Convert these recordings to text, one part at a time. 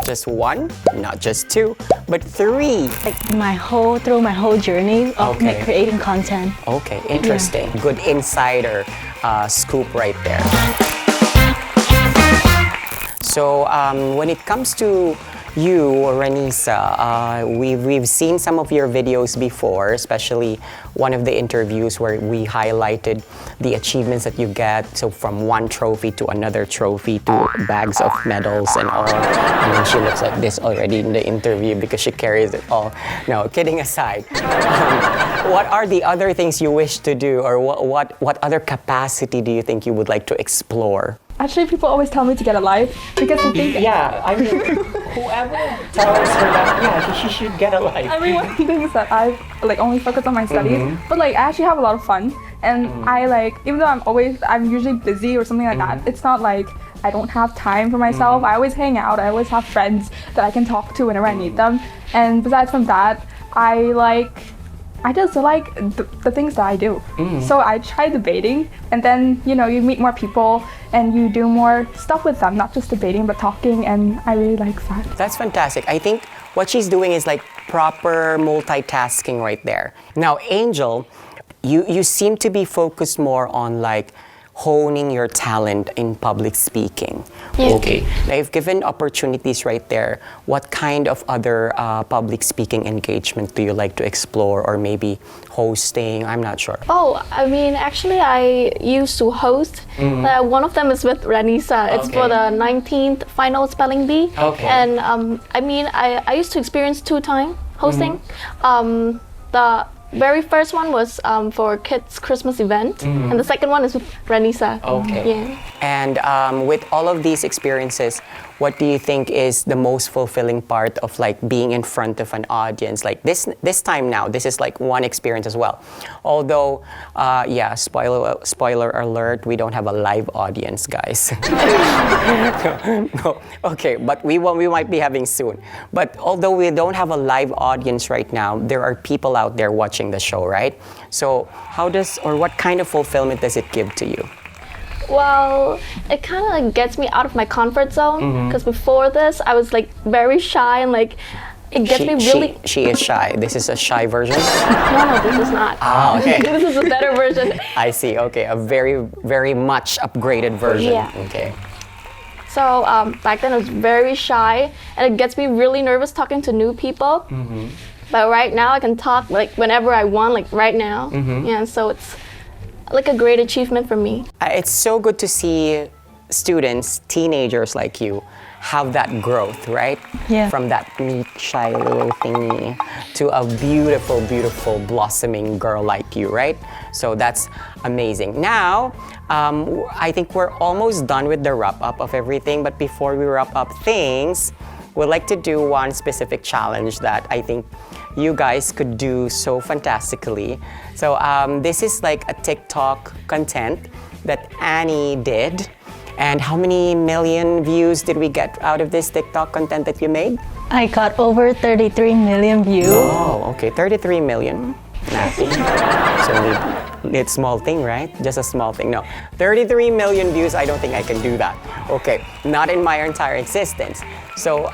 just one, not just two, but three. Like through my whole journey of Okay. creating content. Okay, interesting. Good insider scoop right there. So when it comes to you, Ranisa, we've seen some of your videos before, especially one of the interviews where we highlighted the achievements that you get. So from one trophy to another trophy to bags of medals and all. And then she looks like this already in the interview because she carries it all. No, kidding aside. What are the other things you wish to do, or what other capacity do you think you would like to explore? Actually, people always tell me to get a life because I think Yeah, I mean, whoever tells her that, yeah, she should get a life. everyone thinks that I like only focus on my studies, but like I actually have a lot of fun, and I like, even though I'm usually busy or something like that, it's not like I don't have time for myself. I always hang out. I always have friends that I can talk to whenever I need them. And besides from that, I just like the things that I do. So I try debating, and then you meet more people and you do more stuff with them, not just debating but talking, and I really like that. That's fantastic. I think what she's doing is like proper multitasking right there. Now, Angel, you seem to be focused more on like honing your talent in public speaking. Yes. Okay. Now, you've given opportunities right there. What kind of other public speaking engagement do you like to explore, or maybe hosting? I'm not sure. Oh, I mean, actually, I used to host. One of them is with Ranisa. It's for the 19th final spelling bee. Okay. And I mean, I used to experience 2-time hosting. The very first one was for kids' Christmas event, and the second one is with Ranisa. Okay. Yeah. And with all of these experiences, what do you think is the most fulfilling part of like being in front of an audience? Like this time now, this is like one experience as well. Although, yeah, spoiler alert, we don't have a live audience, guys. No. Okay, but we might be having soon. But although we don't have a live audience right now, there are people out there watching the show, right? So what kind of fulfillment does it give to you? Well, it kind of gets me out of my comfort zone, because before this, I was like very shy, and like it gets me really. She is shy. This is a shy version? No, this is not. Ah, okay. This is a better version. I see. Okay, a very, very much upgraded version. Yeah. Okay. So back then I was very shy, and it gets me really nervous talking to new people. But right now I can talk like whenever I want, like right now. Yeah, so it's like a great achievement for me. It's so good to see students, teenagers like you, have that growth, right? Yeah. From that neat, shy little thingy to a beautiful, beautiful, blossoming girl like you, right? So that's amazing. Now, I think we're almost done with the wrap-up of everything, but before we wrap up things, we'd like to do one specific challenge that I think you guys could do so fantastically. So this is like a TikTok content that Annie did. And how many million views did we get out of this TikTok content that you made? I got over 33 million views. Oh, okay, 33 million. Nothing. It's a small thing, right? Just a small thing. No, 33 million views, I don't think I can do that. Okay, not in my entire existence. So,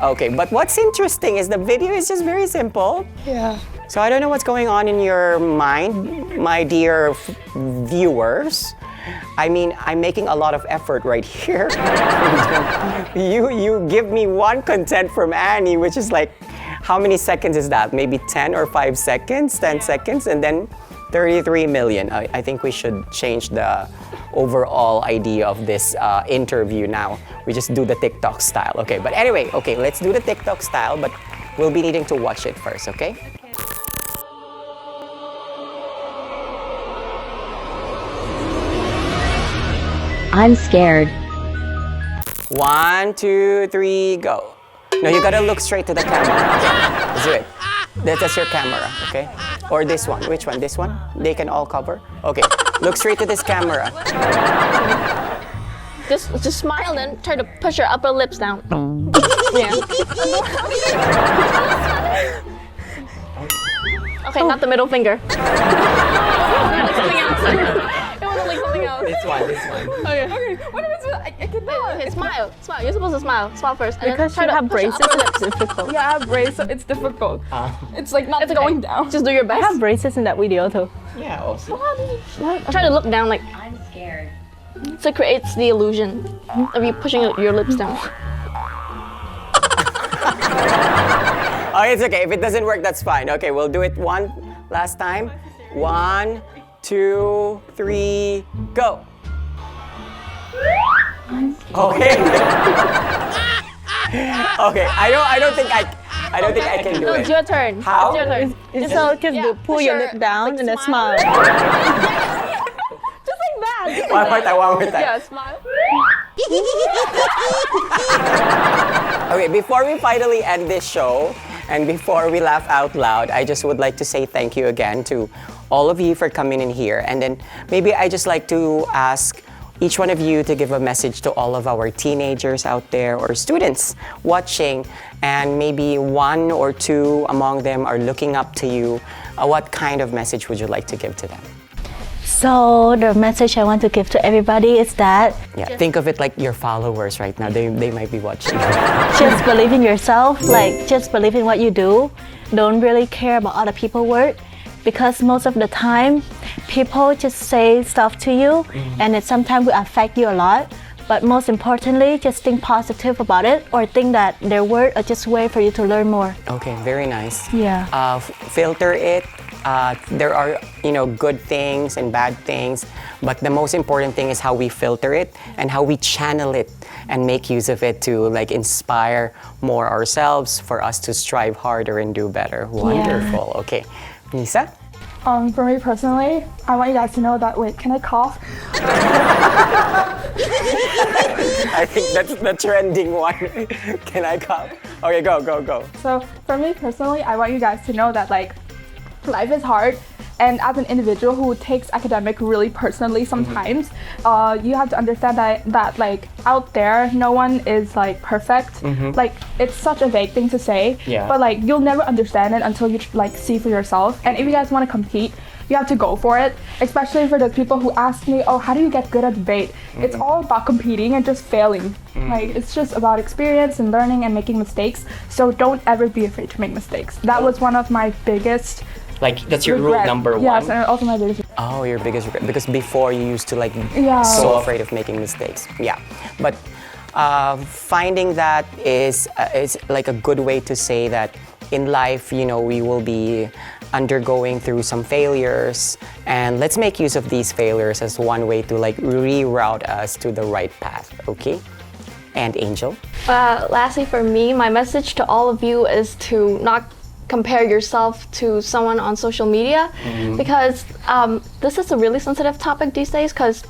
okay, but what's interesting is the video is just very simple. Yeah. So I don't know what's going on in your mind, my dear viewers. I mean, I'm making a lot of effort right here. You give me one content from Annie, which is like, how many seconds is that? Maybe 10 or 5 seconds, 10 seconds, and then 33 million. I think we should change the overall idea of this interview now. We just do the TikTok style, okay? But anyway, okay, let's do the TikTok style, but we'll be needing to watch it first, okay? I'm scared. 1, 2, 3, go. No, you gotta look straight to the camera. Okay, let's do it. That's your camera, okay? Or this one. Which one? This one? They can all cover? Okay, look straight to this camera. Just smile and try to push your upper lips down. Yeah. Okay, not the middle finger. It was like something else. This one. Okay. What if I cannot. Okay, smile. You're supposed to smile. Smile first. And Because then you try to have push your braces, upper lip. it's difficult. Yeah, I have braces, so it's difficult. It's like not It's okay. going down. Just do your I best. have braces in that video too. Yeah, also. Try to look down like I'm scared. so it creates the illusion of you pushing your lips down. Oh, it's okay. If it doesn't work, that's fine. Okay, we'll do it one last time. 1, 2, 3, go. Okay. Okay. I don't think I can do No, it. it's your turn. How? It's your turn. So just yeah, pull push your your- lip down like and then smile. smile. Just like that. One more time. Yeah, smile. Okay, before we finally end this show and before we laugh out loud, I just would like to say thank you again to all of you for coming in here. And then maybe I just like to ask each one of you to give a message to all of our teenagers out there or students watching, and maybe one or two among them are looking up to you. What kind of message would you like to give to them? So the message I want to give to everybody is that Yeah, think of it like your followers right now. They might be watching. just believe in yourself, like just believe in what you do. Don't really care about other people's word, because most of the time people just say stuff to you and it sometimes will affect you a lot. But most importantly, just think positive about it, or think that their word are just a way for you to learn more. Okay, very nice. Yeah. Filter it. There are, good things and bad things, but the most important thing is how we filter it and how we channel it and make use of it to inspire more ourselves, for us to strive harder and do better. Wonderful. Okay, Nisa? For me personally, I want you guys to know that. Wait, can I cough? I think that's the trending one. Can I come? Okay, go. So for me personally, I want you guys to know that life is hard, and as an individual who takes academic really personally sometimes, you have to understand that out there no one is perfect. It's such a vague thing to say, Yeah. but you'll never understand it until you see for yourself. And if you guys want to compete, you have to go for it, especially for those people who ask me, oh, how do you get good at debate? It's all about competing and just failing. It's just about experience and learning and making mistakes. So don't ever be afraid to make mistakes. That was one of my biggest That's your rule regret. number one? Yes, and also my biggest Oh, your biggest regret. Because before you used to Yeah. so afraid of making mistakes. Yeah. But finding that is like a good way to say that in life, we will be undergoing through some failures, and let's make use of these failures as one way to reroute us to the right path. Okay? And Angel? Lastly, for me, my message to all of you is to not compare yourself to someone on social media, because this is a really sensitive topic these days, because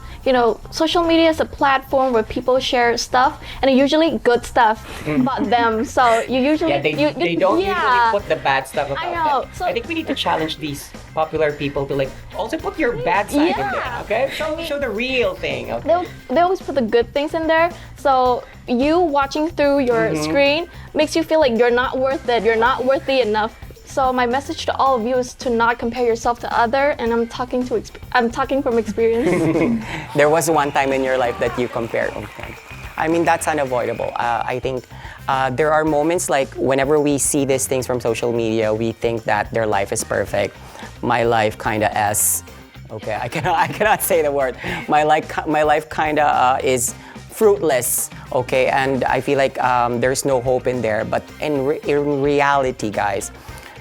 social media is a platform where people share stuff, and usually good stuff about them. So you usually They don't yeah. usually put the bad stuff about I know. them. So- I think we need to challenge these popular people to also put your bad side in there, Yeah. okay? Show the real thing, okay? They always put the good things in there. So you watching through your screen makes you feel like you're not worth it, you're not worthy enough. So my message to all of you is to not compare yourself to other, and I'm talking from experience. There was one time in your life that you compared. Okay. I mean, that's unavoidable. I think there are moments whenever we see these things from social media, we think that their life is perfect. My life kinda S. Okay, I cannot say the word. My life kinda is fruitless. Okay, and I feel like there's no hope in there. But in reality, guys,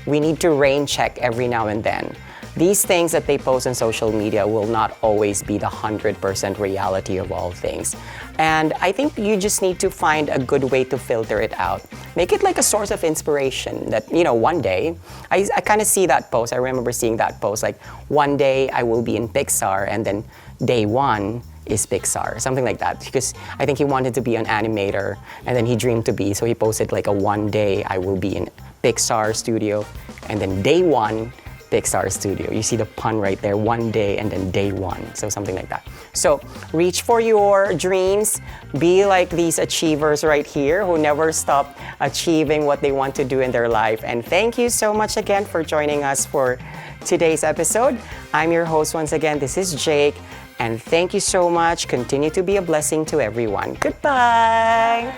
we need to rain check every now and then. These things that they post on social media will not always be the 100% reality of all things. And I think you just need to find a good way to filter it out. Make it like a source of inspiration that, one day, I kind of see that post. I remember seeing that post, one day I will be in Pixar, and then day one is Pixar, something like that. Because I think he wanted to be an animator, and then he dreamed to be, so he posted one day I will be in Pixar studio, and then day one, Pixar studio. You see the pun right there, one day and then day one, so something like that. So reach for your dreams, be like these achievers right here who never stop achieving what they want to do in their life. And thank you so much again for joining us for today's episode. I'm your host once again, this is Jake, And thank you so much. Continue to be a blessing to everyone. Goodbye.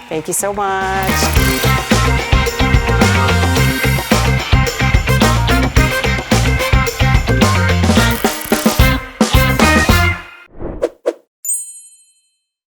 Thank you so much.